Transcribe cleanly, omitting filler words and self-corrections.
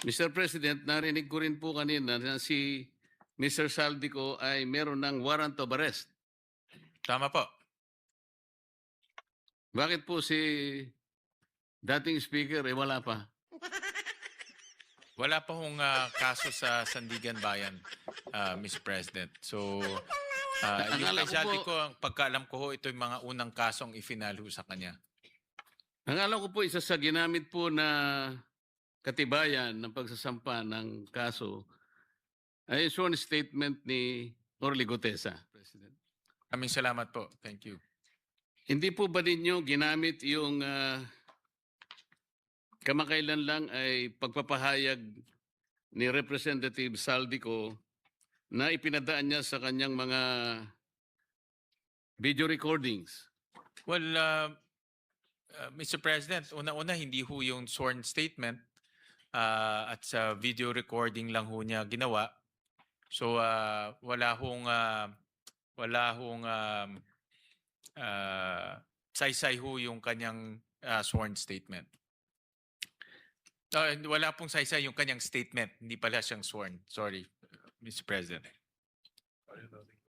Mr. President, narinig ko rin po kanina na si Mr. Saldico ay meron ng warrant of arrest. Tama po. Bakit po si dating speaker wala pa? Wala pa hong kaso sa Sandigan Bayan, Mr. President. So, yung Akala ko Saldi po- ko, ang pagkaalam ko ho, ito yung mga unang kasong ifinal ho sa kanya. Ang alam ko po isa sa ginamit po na katibayan ng pagsasampa ng kaso ay sworn statement ni Orly Gutesa, President. Kaming salamat po. Thank you. Hindi po ba ninyo ginamit yung kamakailan lang ay pagpapahayag ni Representative Saldico na ipinadaan niya sa kanyang mga video recordings? Well, Mr. President, una-una hindi ho yung sworn statement at sa video recording lang ho niya ginawa. So wala hong saysay ho yung kanyang sworn statement. Wala pong saysay yung kanyang statement. Hindi pala siyang sworn. Sorry, Mr. President.